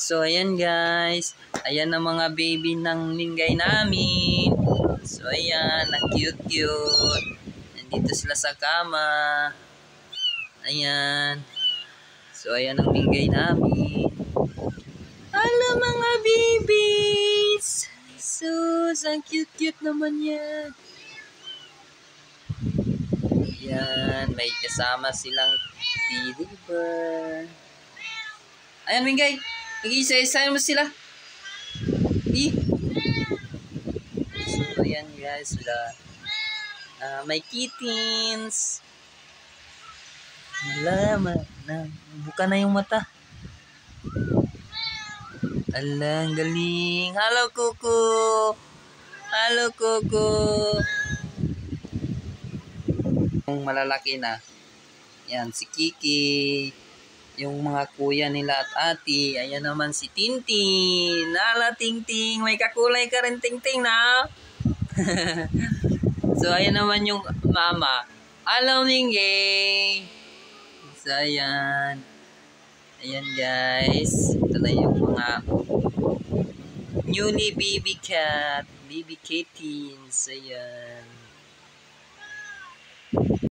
So, ayan guys. Ayan ang mga baby ng linggay namin. So, ayan. Ang cute-cute. Nandito sila sa kama. Ayan. So, ayan ang linggay namin. Hello mga babies! Sus, ang cute-cute naman yan. Ayan. May kasama silang teddy bear. Ayan, Mingay. Nag-iisa-isahin mo sila. So, ayan guys. Sila. May kittens. Malaman na. Buka na yung mata. Ala, ang galing. Hello, Kuko. Hello, Kuko. Yung malalaki na. Yan, si Kiki. Yung mga kuya nila at ate. Ayan naman si Tintin. Ala, Tingting. May kakulay ka rin, Tingting, na. So, ayan naman yung mama. Hello, Mingay. So, ayan. Ayan, guys. Ito na yung mga newly baby cat. Baby kittens. Ayan.